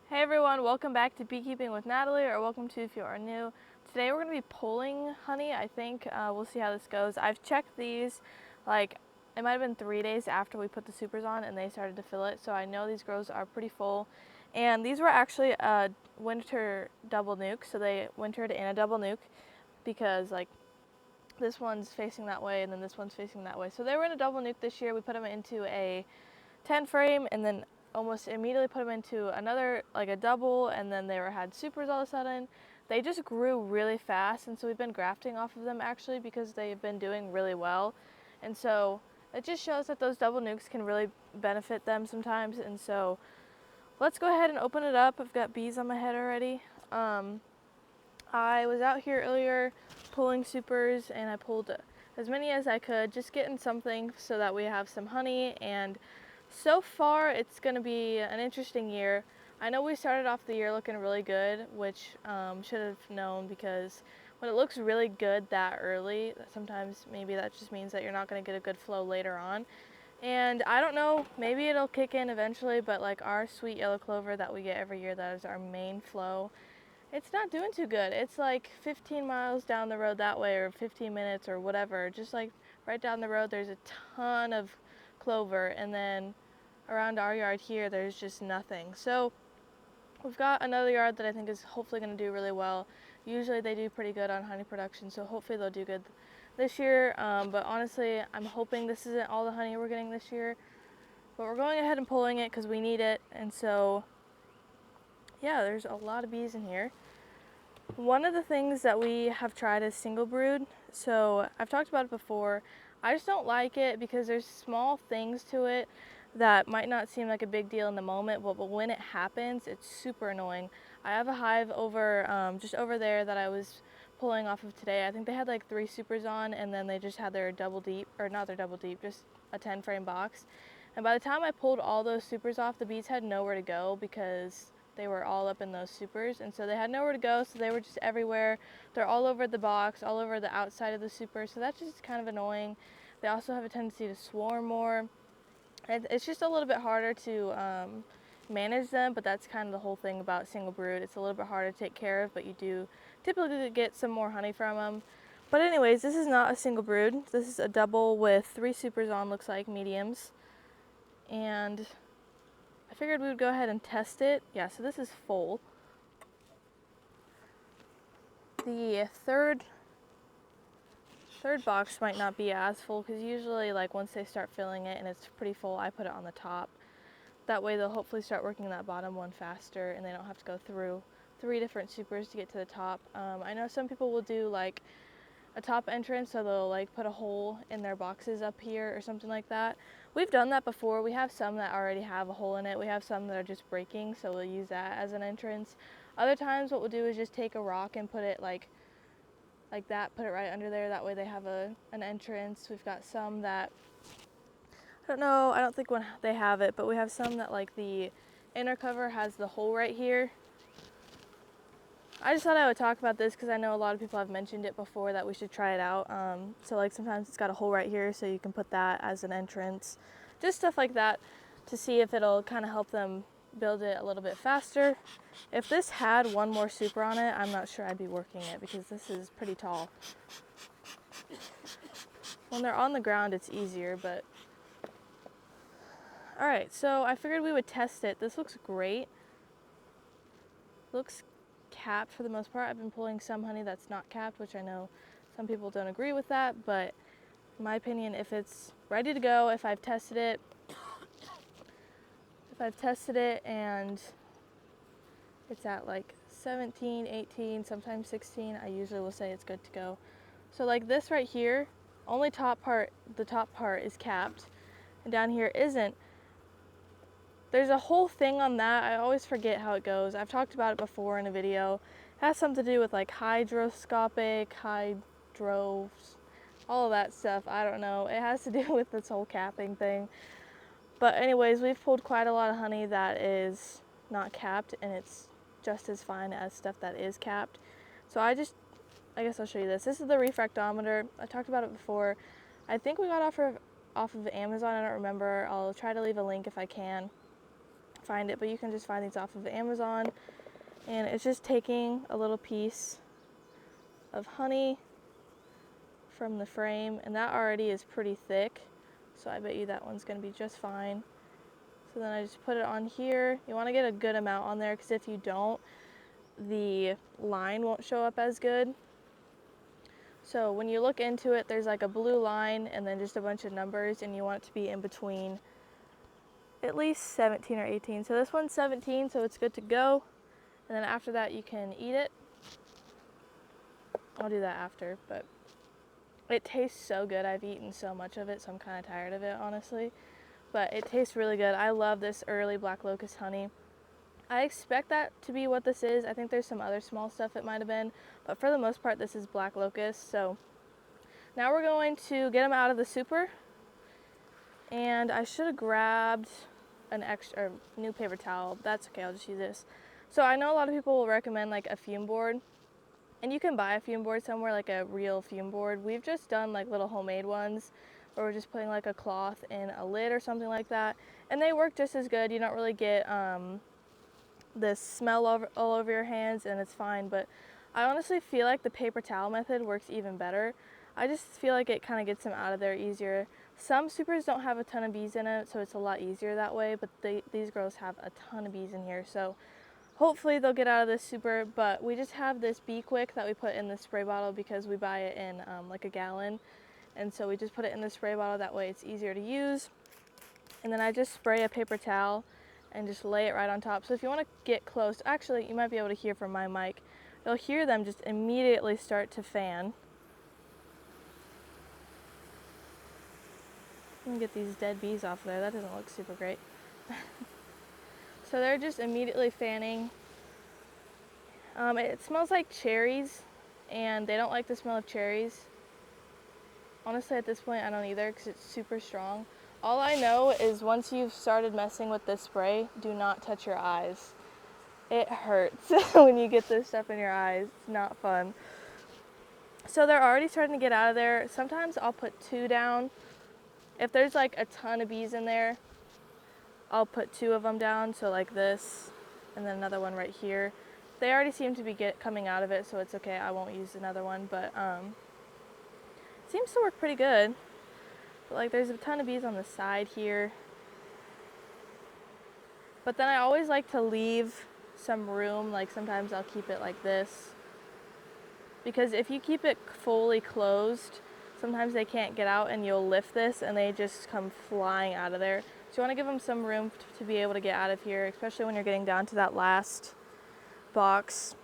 Hey everyone, welcome back to Beekeeping with Natalie, or welcome to if you are new. Today we're going to be pulling honey. I think we'll see how this goes. I've checked these, it might have been 3 days after we put the supers on and they started to fill it, so I know these grows are pretty full. And these were actually a winter double nuke, so they wintered in a double nuke because this one's facing that way and then this one's facing that way. So they were in a double nuke this year. We put them into a 10 frame and then almost immediately put them into another, like a double, and then had supers all of a sudden. They just grew really fast, and so we've been grafting off of them actually because they've been doing really well. And so it just shows that those double nukes can really benefit them sometimes. And so let's go ahead and open it up. I've got bees on my head already. I was out here earlier pulling supers, and I pulled as many as I could, just getting something so that we have some honey. And so far it's going to be an interesting year. I know we started off the year looking really good, which should have known, because when it looks really good that early, sometimes maybe that just means that you're not going to get a good flow later on. And I don't know, maybe it'll kick in eventually, but like our sweet yellow clover that we get every year, that is our main flow, it's not doing too good. It's like 15 miles down the road that way, or 15 minutes or whatever. Just like right down the road, there's a ton of clover, and then around our yard here, there's just nothing. So we've got another yard that I think is hopefully going to do really well. Usually they do pretty good on honey production, so hopefully they'll do good this year. But honestly, I'm hoping this isn't all the honey we're getting this year. But we're going ahead and pulling it because we need it. And so yeah, there's a lot of bees in here. One of the things that we have tried is single brood. So I've talked about it before. I just don't like it because there's small things to it that might not seem like a big deal in the moment, but when it happens, it's super annoying. I have a hive over just over there that I was pulling off of today. I think they had like 3 supers on, and then they just had their double deep, or not their double deep, just a 10 frame box. And by the time I pulled all those supers off, the bees had nowhere to go because they were all up in those supers, and so they had nowhere to go, so they were just everywhere. They're all over the box, all over the outside of the super, so that's just kind of annoying. They also have a tendency to swarm more. It's just a little bit harder to manage them, but that's kind of the whole thing about single brood. It's a little bit harder to take care of, but you do typically get some more honey from them. But anyways, this is not a single brood. This is a double with 3 supers on, looks like mediums. And I figured we would go ahead and test it. Yeah, so this is full. The third box might not be as full because usually like once they start filling it and it's pretty full, I put it on the top. That way they'll hopefully start working that bottom one faster and they don't have to go through 3 different supers to get to the top. I know some people will do like a top entrance, so they'll like put a hole in their boxes up here or something like that. We've done that before. We have some that already have a hole in it. We have some that are just breaking, so we'll use that as an entrance. Other times what we'll do is just take a rock and put it like that, put it right under there. That way they have an entrance. We've got some that, I don't know, I don't think when they have it, but we have some that like the inner cover has the hole right here. I just thought I would talk about this because I know a lot of people have mentioned it before that we should try it out. So like sometimes it's got a hole right here, so you can put that as an entrance. Just stuff like that to see if it'll kind of help them build it a little bit faster. If this had one more super on it, I'm not sure I'd be working it because this is pretty tall. When they're on the ground, it's easier, but... Alright, so I figured we would test it. This looks great. Looks capped for the most part. I've been pulling some honey that's not capped, which I know some people don't agree with that, but in my opinion, if it's ready to go, if I've tested it and it's at like 17, 18, sometimes 16, I usually will say it's good to go. So like this right here, only the top part is capped, and down here isn't. There's a whole thing on that. I always forget how it goes. I've talked about it before in a video. It has something to do with like hydroscopic, all of that stuff. I don't know. It has to do with this whole capping thing. But anyways, we've pulled quite a lot of honey that is not capped, and it's just as fine as stuff that is capped. So I guess I'll show you this. This is the refractometer. I talked about it before. I think we got off of Amazon. I don't remember. I'll try to leave a link if I can find it, but you can just find these off of Amazon. And it's just taking a little piece of honey from the frame, and that already is pretty thick, so I bet you that one's going to be just fine. So then I just put it on here. You want to get a good amount on there, because if you don't, the line won't show up as good. So when you look into it, there's like a blue line and then just a bunch of numbers, and you want it to be in between at least 17 or 18. So this one's 17, so it's good to go. And then after that, you can eat it. I'll do that after, but it tastes so good. I've eaten so much of it, so I'm kind of tired of it, honestly. But it tastes really good. I love this early black locust honey. I expect that to be what this is. I think there's some other small stuff it might have been, but for the most part, this is black locust. So now we're going to get them out of the super, and I should have grabbed an extra new paper towel. That's okay, I'll just use this. So I know a lot of people will recommend like a fume board, and you can buy a fume board somewhere, like a real fume board. We've just done like little homemade ones where we're just putting like a cloth in a lid or something like that, and they work just as good. You don't really get this smell all over your hands, and it's fine. But I honestly feel like the paper towel method works even better. I just feel like it kind of gets them out of there easier. Some supers don't have a ton of bees in it, so it's a lot easier that way, but these girls have a ton of bees in here, so hopefully they'll get out of this super. But we just have this bee quick that we put in the spray bottle because we buy it in like a gallon, and so we just put it in the spray bottle, that way it's easier to use. And then I just spray a paper towel and just lay it right on top. So if you want to get close, actually you might be able to hear from my mic, you'll hear them just immediately start to fan. Let me get these dead bees off there. That doesn't look super great. So they're just immediately fanning. It smells like cherries, and they don't like the smell of cherries. Honestly, at this point I don't either, because it's super strong. All I know is once you've started messing with this spray, do not touch your eyes. It hurts when you get this stuff in your eyes. It's not fun. So they're already starting to get out of there. Sometimes I'll put 2 down. If there's like a ton of bees in there, I'll put 2 of them down, so like this, and then another one right here. They already seem to be coming out of it, so it's okay. I won't use another one, but it seems to work pretty good. But like there's a ton of bees on the side here. But then I always like to leave some room, like sometimes I'll keep it like this. Because if you keep it fully closed, sometimes they can't get out, and you'll lift this and they just come flying out of there. So you want to give them some room to be able to get out of here, especially when you're getting down to that last box.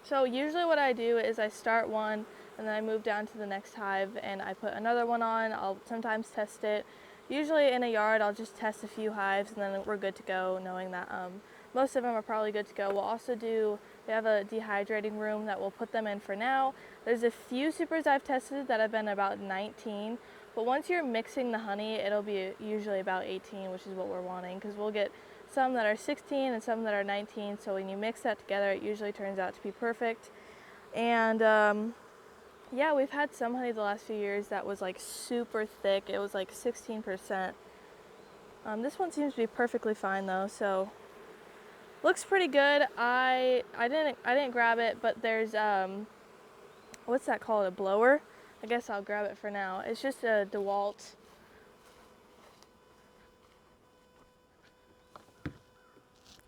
So usually what I do is I start one, and then I move down to the next hive and I put another one on. I'll sometimes test it. Usually in a yard I'll just test a few hives, and then we're good to go, knowing that most of them are probably good to go. We'll also we have a dehydrating room that we'll put them in for now. There's a few supers I've tested that have been about 19, but once you're mixing the honey, it'll be usually about 18, which is what we're wanting, because we'll get some that are 16 and some that are 19, so when you mix that together, it usually turns out to be perfect. And yeah, we've had some honey the last few years that was like super thick. It was like 16%. This one seems to be perfectly fine though, so looks pretty good. I didn't grab it, but there's what's that called? A blower? I guess I'll grab it for now. It's just a DeWalt.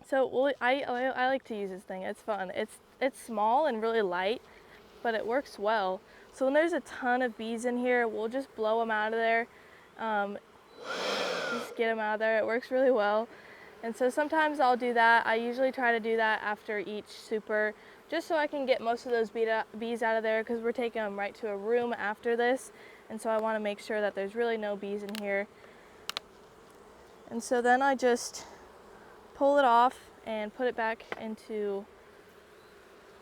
So I like to use this thing. It's fun. It's small and really light, but it works well. So when there's a ton of bees in here, we'll just blow them out of there. Just get them out of there. It works really well. And so sometimes I'll do that. I usually try to do that after each super, just so I can get most of those bees out of there, because we're taking them right to a room after this. And so I want to make sure that there's really no bees in here. And so then I just pull it off and put it back into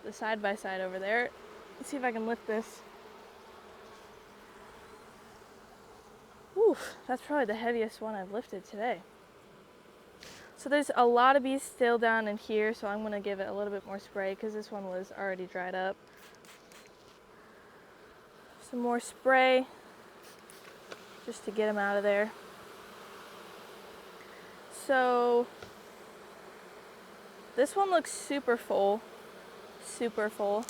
the side-by-side over there. Let's see if I can lift this. Oof, that's probably the heaviest one I've lifted today. So there's a lot of bees still down in here, so I'm going to give it a little bit more spray because this one was already dried up. Some more spray just to get them out of there. So this one looks super full, super full.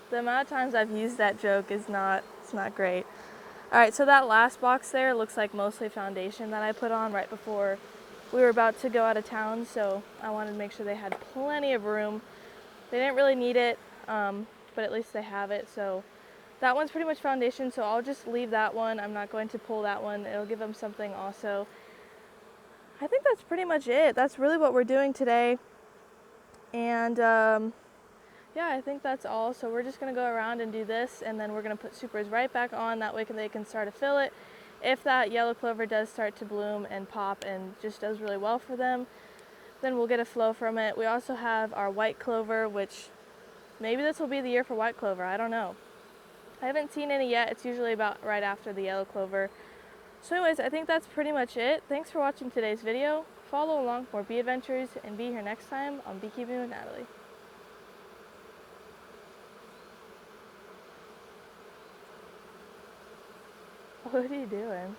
The amount of times I've used that joke is it's not great. All right, so that last box there looks like mostly foundation that I put on right before we were about to go out of town, so I wanted to make sure they had plenty of room. They didn't really need it, but at least they have it. So that one's pretty much foundation, so I'll just leave that one. I'm not going to pull that one. It'll give them something also. I think that's pretty much it. That's really what we're doing today. And yeah, I think that's all. So we're just going to go around and do this, and then we're going to put supers right back on. That way they can start to fill it. If that yellow clover does start to bloom and pop and just does really well for them, then we'll get a flow from it. We also have our white clover, which maybe this will be the year for white clover. I don't know. I haven't seen any yet. It's usually about right after the yellow clover. So anyways, I think that's pretty much it. Thanks for watching today's video. Follow along for more bee adventures and be here next time on Beekeeping with Natalie. What are you doing?